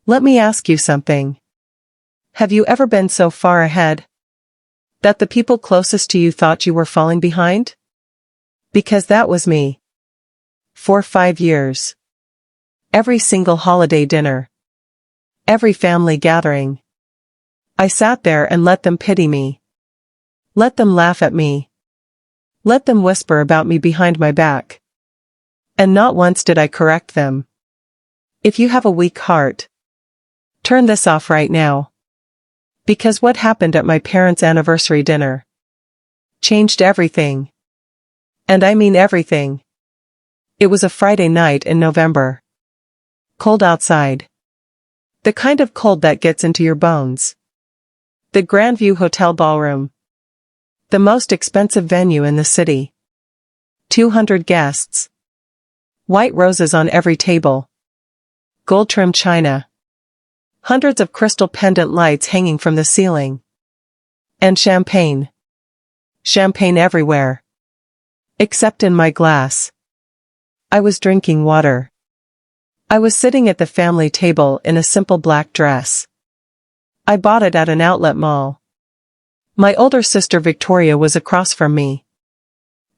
Let me ask you something. Have you ever been so far ahead that the people closest to you thought you were falling behind? Because that was me. For 5 years. Every single holiday dinner. Every family gathering. I sat there and let them pity me. Let them laugh at me. Let them whisper about me behind my back. And not once did I correct them. If you have a weak heart, turn this off right now. Because what happened at my parents' anniversary dinner changed everything. And I mean everything. It was a Friday night in November. Cold outside. The kind of cold that gets into your bones. The Grandview Hotel ballroom. The most expensive venue in the city. 200 guests. White roses on every table. Gold-trimmed china. Hundreds of crystal pendant lights hanging from the ceiling. And champagne. Champagne everywhere. Except in my glass. I was drinking water. I was sitting at the family table in a simple black dress. I bought it at an outlet mall. My older sister Victoria was across from me.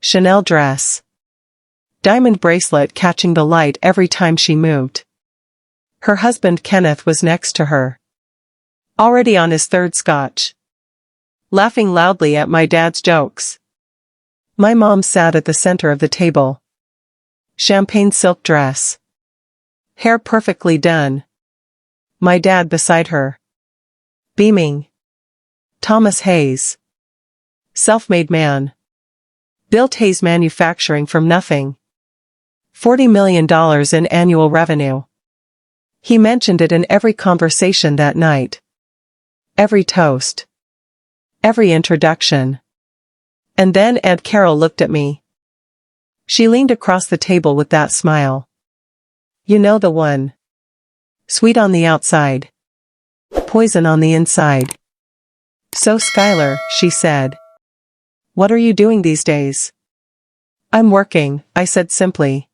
Chanel dress. Diamond bracelet catching the light every time she moved. Her husband Kenneth was next to her. Already on his third scotch. Laughing loudly at my dad's jokes. My mom sat at the center of the table. Champagne silk dress. Hair perfectly done. My dad beside her. Beaming. Thomas Hayes. Self-made man. Built Hayes Manufacturing from nothing. $40 million in annual revenue. He mentioned it in every conversation that night. Every toast. Every introduction. And then Aunt Carol looked at me. She leaned across the table with that smile. You know the one. Sweet on the outside. Poison on the inside. So Skylar, she said. What are you doing these days? I'm working, I said simply.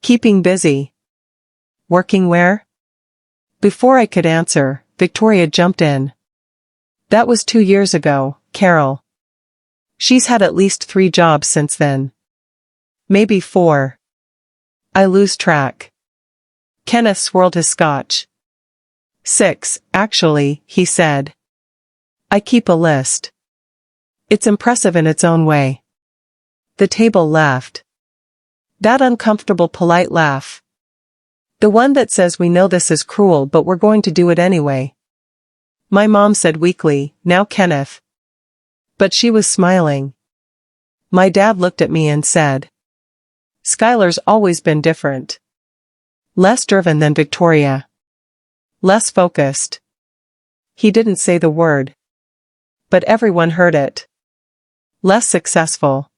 Keeping busy. Working where? Before I could answer, Victoria jumped in. That was 2 years ago, Carol. She's had at least 3 jobs since then. Maybe 4. I lose track. Kenneth swirled his scotch. 6, actually, he said. I keep a list. It's impressive in its own way. The table laughed. That uncomfortable polite laugh. The one that says we know this is cruel but we're going to do it anyway. My mom said weakly, now Kenneth. But she was smiling. My dad looked at me and said. Skylar's always been different. Less driven than Victoria. Less focused. He didn't say the word. But everyone heard it. Less successful.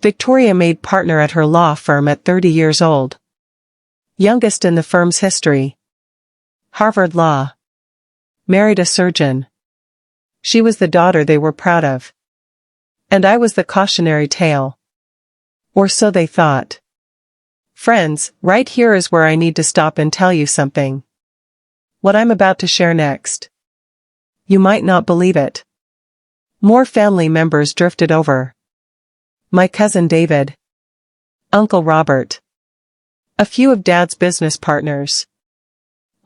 Victoria made partner at her law firm at 30 years old. Youngest in the firm's history. Harvard Law. Married a surgeon. She was the daughter they were proud of. And I was the cautionary tale. Or so they thought. Friends, right here is where I need to stop and tell you something. What I'm about to share next. You might not believe it. More family members drifted over. My cousin David. Uncle Robert. A few of Dad's business partners.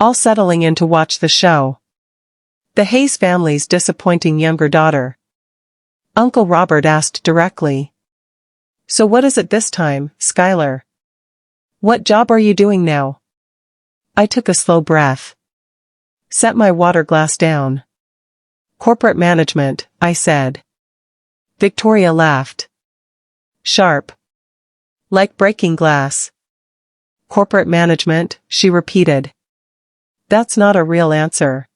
All settling in to watch the show. The Hayes family's disappointing younger daughter. Uncle Robert asked directly. So what is it this time, Skylar? What job are you doing now? I took a slow breath. Set my water glass down. Corporate management, I said. Victoria laughed. Sharp. Like breaking glass. Corporate management, she repeated. That's not a real answer.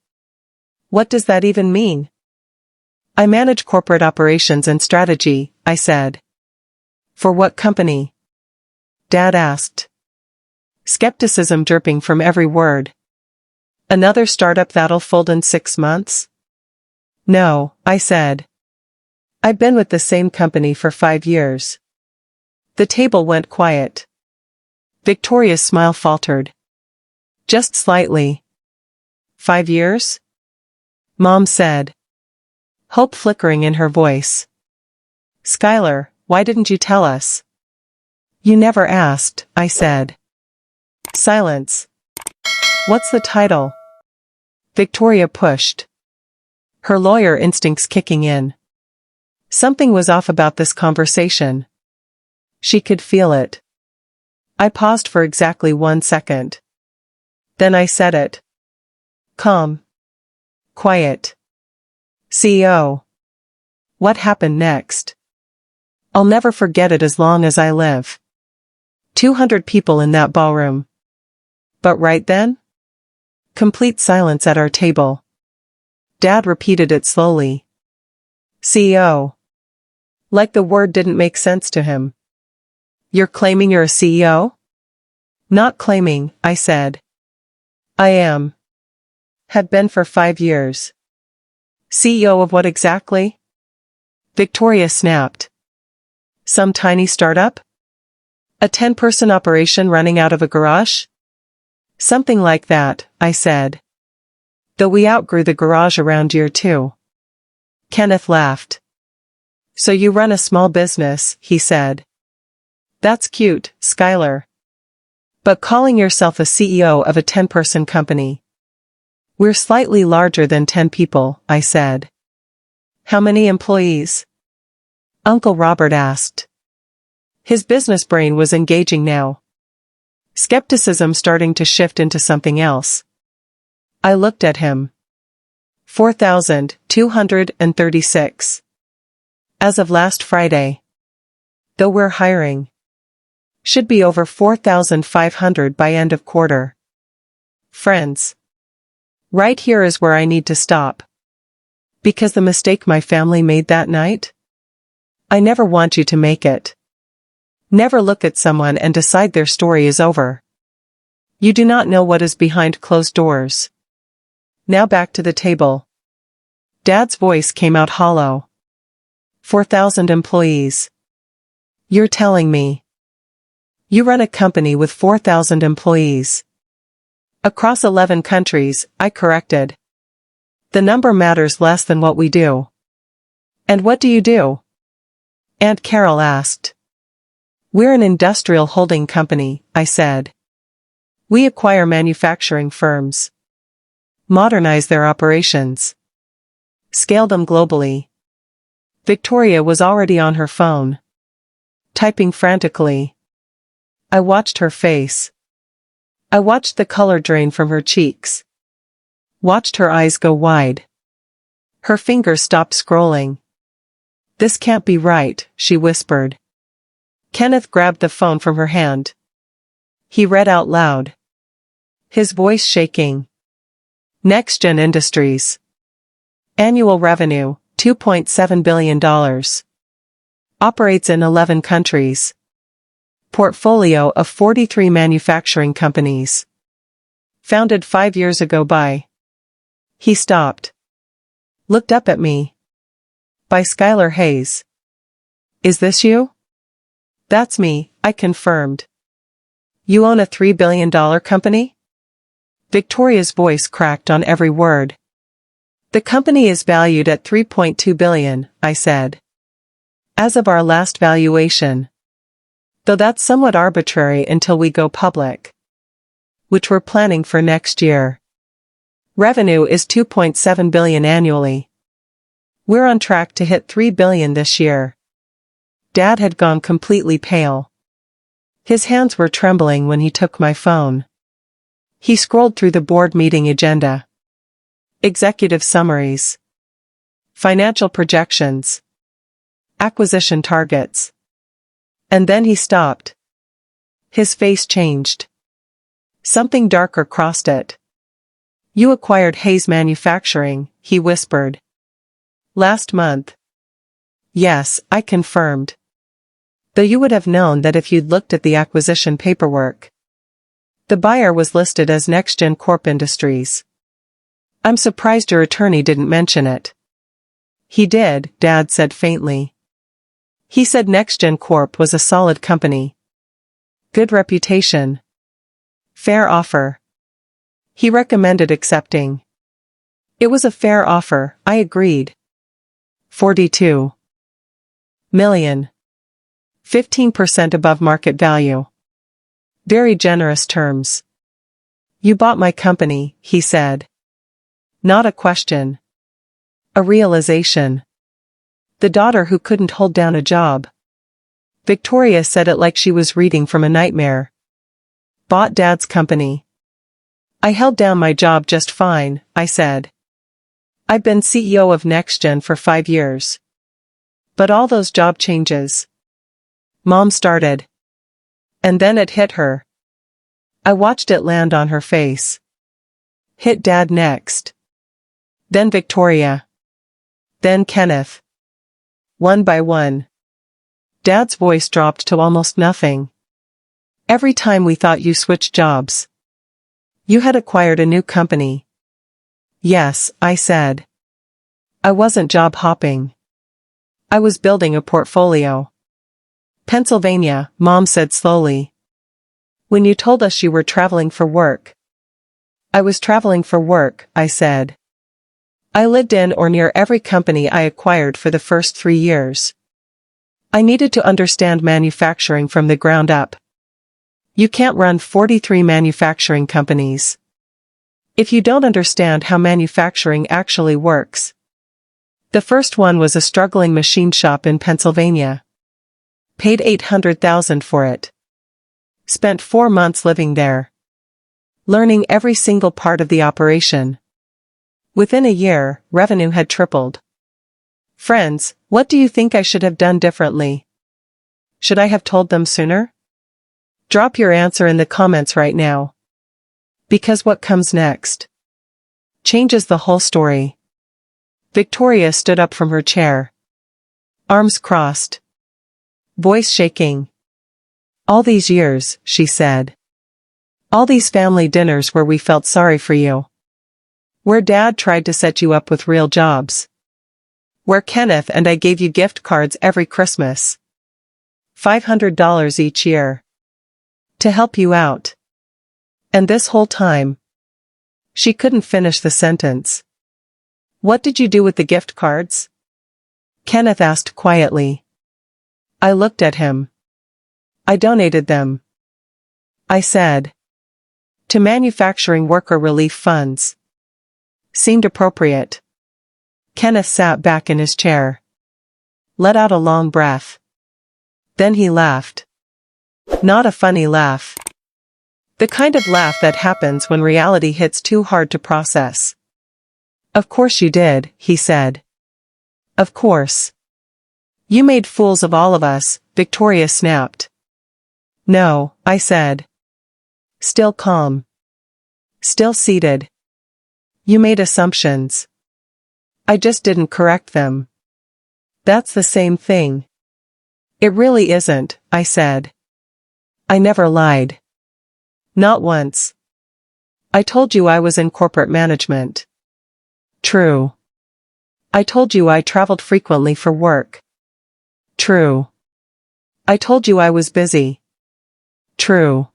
What does that even mean? I manage corporate operations and strategy, I said. For what company? Dad asked. Skepticism dripping from every word. Another startup that'll fold in 6 months? No, I said. I've been with the same company for 5 years. The table went quiet. Victoria's smile faltered. Just slightly. 5 years? Mom said, hope flickering in her voice. Skylar, why didn't you tell us? You never asked, I said. Silence. What's the title? Victoria pushed. Her lawyer instincts kicking in. Something was off about this conversation. She could feel it. I paused for exactly 1 second. Then I said it. Calm. Quiet. CEO. What happened next? I'll never forget it as long as I live. 200 people in that ballroom. But right then? Complete silence at our table. Dad repeated it slowly. CEO. Like the word didn't make sense to him. You're claiming you're a CEO? Not claiming, I said. I am. Had been for 5 years. CEO of what exactly? Victoria snapped. Some tiny startup? A 10-person operation running out of a garage? Something like that, I said. Though we outgrew the garage around year 2. Kenneth laughed. So you run a small business, he said. That's cute, Skylar. But calling yourself a CEO of a 10-person company. We're slightly larger than 10 people, I said. How many employees? Uncle Robert asked. His business brain was engaging now. Skepticism starting to shift into something else. I looked at him. 4,236. As of last Friday. Though we're hiring. Should be over 4,500 by end of quarter. Friends. Right here is where I need to stop. Because the mistake my family made that night? I never want you to make it. Never look at someone and decide their story is over. You do not know what is behind closed doors. Now back to the table. Dad's voice came out hollow. 4,000 employees. You're telling me. You run a company with 4,000 employees. Across 11 countries, I corrected. The number matters less than what we do. And what do you do? Aunt Carol asked. We're an industrial holding company, I said. We acquire manufacturing firms. Modernize their operations. Scale them globally. Victoria was already on her phone. Typing frantically. I watched her face. I watched the color drain from her cheeks. Watched her eyes go wide. Her fingers stopped scrolling. This can't be right, she whispered. Kenneth grabbed the phone from her hand. He read out loud. His voice shaking. NextGen Industries. Annual revenue, $2.7 billion. Operates in 11 countries. Portfolio of 43 manufacturing companies. Founded 5 years ago by. He stopped. Looked up at me. By Skylar Hayes. Is this you? That's me, I confirmed. You own a $3 billion company? Victoria's voice cracked on every word. The company is valued at $3.2 billion, I said. As of our last valuation. Though that's somewhat arbitrary until we go public. Which we're planning for next year. Revenue is $2.7 billion annually. We're on track to hit $3 billion this year. Dad had gone completely pale. His hands were trembling when he took my phone. He scrolled through the board meeting agenda. Executive summaries. Financial projections. Acquisition targets. And then he stopped. His face changed. Something darker crossed it. You acquired Hayes Manufacturing, he whispered. Last month. Yes, I confirmed. Though you would have known that if you'd looked at the acquisition paperwork. The buyer was listed as NextGen Corp Industries. I'm surprised your attorney didn't mention it. He did, Dad said faintly. He said NextGen Corp was a solid company. Good reputation. Fair offer. He recommended accepting. It was a fair offer, I agreed. 42 million. 15% above market value. Very generous terms. You bought my company, he said. Not a question. A realization. The daughter who couldn't hold down a job. Victoria said it like she was reading from a nightmare. Bought Dad's company. I held down my job just fine, I said. I've been CEO of NextGen for 5 years. But all those job changes. Mom started. And then it hit her. I watched it land on her face. Hit Dad next. Then Victoria. Then Kenneth. One by one. Dad's voice dropped to almost nothing. Every time we thought you switched jobs. You had acquired a new company. Yes, I said. I wasn't job hopping. I was building a portfolio. Pennsylvania, Mom said slowly. When you told us you were traveling for work. I was traveling for work, I said. I lived in or near every company I acquired for the first 3 years. I needed to understand manufacturing from the ground up. You can't run 43 manufacturing companies if you don't understand how manufacturing actually works. The first one was a struggling machine shop in Pennsylvania. Paid $800,000 for it. Spent 4 months living there. Learning every single part of the operation. Within a year, revenue had tripled. Friends, what do you think I should have done differently? Should I have told them sooner? Drop your answer in the comments right now. Because what comes next changes the whole story. Victoria stood up from her chair. Arms crossed. Voice shaking. All these years, she said. All these family dinners where we felt sorry for you. Where Dad tried to set you up with real jobs. Where Kenneth and I gave you gift cards every Christmas. $500 each year. To help you out. And this whole time. She couldn't finish the sentence. What did you do with the gift cards? Kenneth asked quietly. I looked at him. I donated them. I said. To manufacturing worker relief funds. Seemed appropriate. Kenneth sat back in his chair. Let out a long breath. Then he laughed. Not a funny laugh. The kind of laugh that happens when reality hits too hard to process. Of course you did, he said. Of course. You made fools of all of us, Victoria snapped. No, I said. Still calm. Still seated. You made assumptions. I just didn't correct them. That's the same thing. It really isn't, I said. I never lied. Not once. I told you I was in corporate management. True. I told you I traveled frequently for work. True. I told you I was busy. True.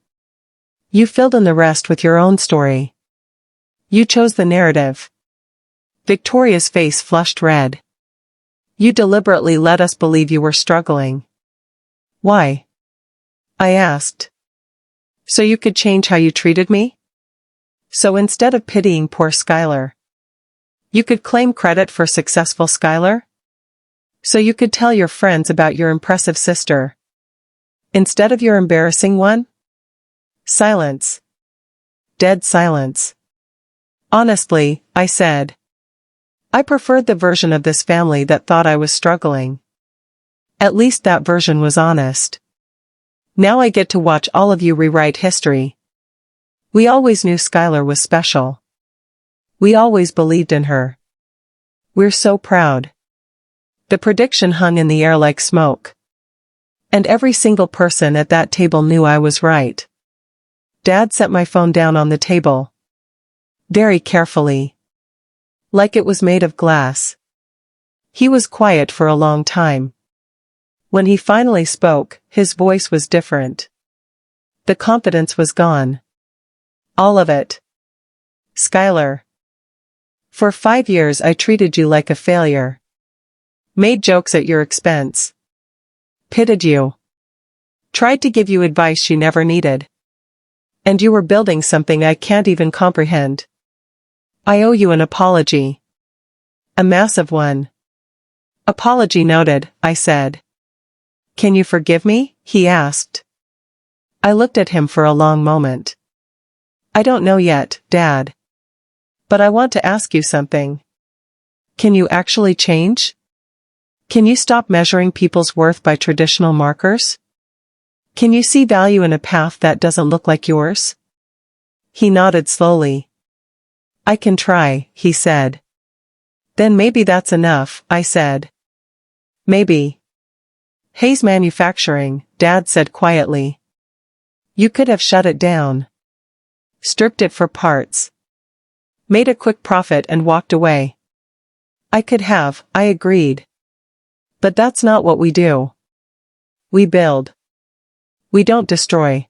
You filled in the rest with your own story. You chose the narrative. Victoria's face flushed red. You deliberately let us believe you were struggling. Why? I asked. So you could change how you treated me? So instead of pitying poor Skylar, you could claim credit for successful Skylar? So you could tell your friends about your impressive sister, instead of your embarrassing one? Silence. Dead silence. Honestly, I said. I preferred the version of this family that thought I was struggling. At least that version was honest. Now I get to watch all of you rewrite history. We always knew Skylar was special. We always believed in her. We're so proud. The prediction hung in the air like smoke. And every single person at that table knew I was right. Dad set my phone down on the table. Very carefully. Like it was made of glass. He was quiet for a long time. When he finally spoke, his voice was different. The confidence was gone. All of it. Skylar. For 5 years I treated you like a failure. Made jokes at your expense. Pitied you. Tried to give you advice you never needed. And you were building something I can't even comprehend. I owe you an apology. A massive one. Apology noted, I said. Can you forgive me? He asked. I looked at him for a long moment. I don't know yet, Dad. But I want to ask you something. Can you actually change? Can you stop measuring people's worth by traditional markers? Can you see value in a path that doesn't look like yours? He nodded slowly. I can try, he said. Then maybe that's enough, I said. Maybe. Hayes Manufacturing, Dad said quietly. You could have shut it down. Stripped it for parts. Made a quick profit and walked away. I could have, I agreed. But that's not what we do. We build. We don't destroy.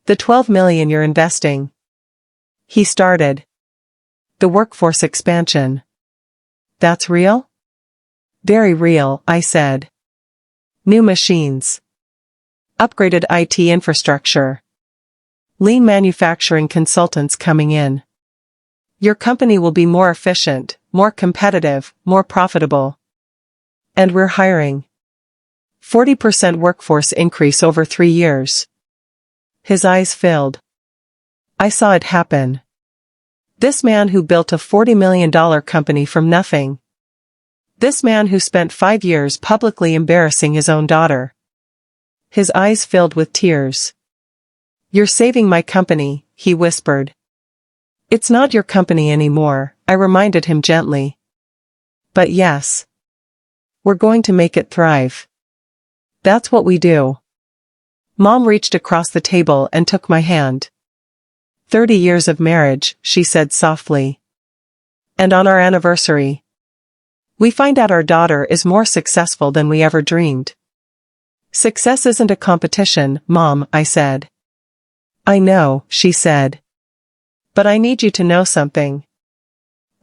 The $12 million you're investing. He started. The workforce expansion. That's real? Very real, I said. New machines. Upgraded IT infrastructure. Lean manufacturing consultants coming in. Your company will be more efficient, more competitive, more profitable. And we're hiring. 40% workforce increase over 3 years. His eyes filled. I saw it happen. This man who built a $40 million company from nothing. This man who spent 5 years publicly embarrassing his own daughter. His eyes filled with tears. You're saving my company, he whispered. It's not your company anymore, I reminded him gently. But yes. We're going to make it thrive. That's what we do. Mom reached across the table and took my hand. 30 years of marriage, she said softly. And on our anniversary, we find out our daughter is more successful than we ever dreamed. Success isn't a competition, Mom, I said. I know, she said. But I need you to know something.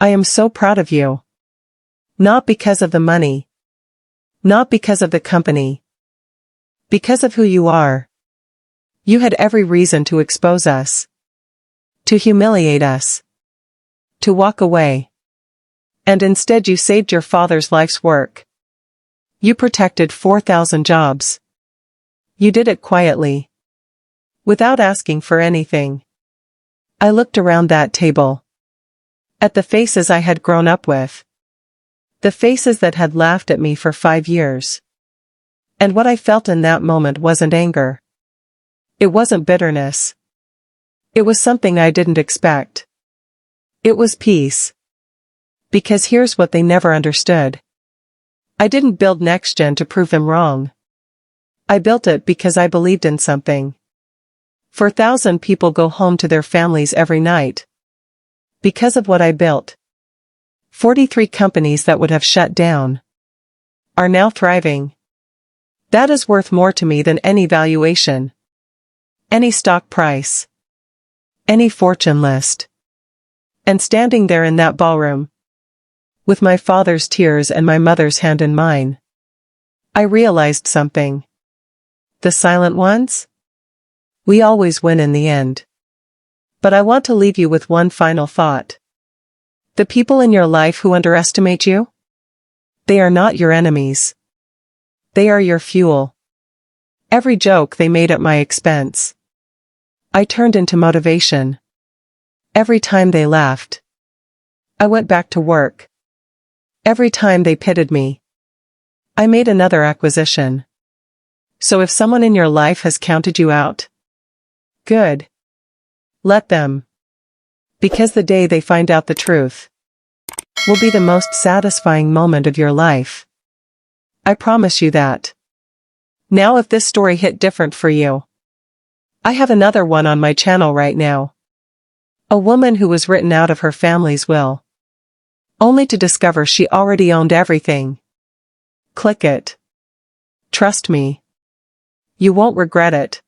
I am so proud of you. Not because of the money. Not because of the company. Because of who you are. You had every reason to expose us. To humiliate us. To walk away. And instead you saved your father's life's work. You protected 4,000 jobs. You did it quietly. Without asking for anything. I looked around that table. At the faces I had grown up with. The faces that had laughed at me for 5 years. And what I felt in that moment wasn't anger. It wasn't bitterness. It was something I didn't expect. It was peace. Because here's what they never understood. I didn't build NextGen to prove them wrong. I built it because I believed in something. 4,000 people go home to their families every night. Because of what I built. 43 companies that would have shut down. Are now thriving. That is worth more to me than any valuation. Any stock price. Any fortune list. And standing there in that ballroom. With my father's tears and my mother's hand in mine. I realized something. The silent ones? We always win in the end. But I want to leave you with one final thought. The people in your life who underestimate you? They are not your enemies. They are your fuel. Every joke they made at my expense. I turned into motivation. Every time they laughed. I went back to work. Every time they pitied me. I made another acquisition. So if someone in your life has counted you out, good. Let them. Because the day they find out the truth will be the most satisfying moment of your life. I promise you that. Now if this story hit different for you, I have another one on my channel right now. A woman who was written out of her family's will. Only to discover she already owned everything. Click it. Trust me. You won't regret it.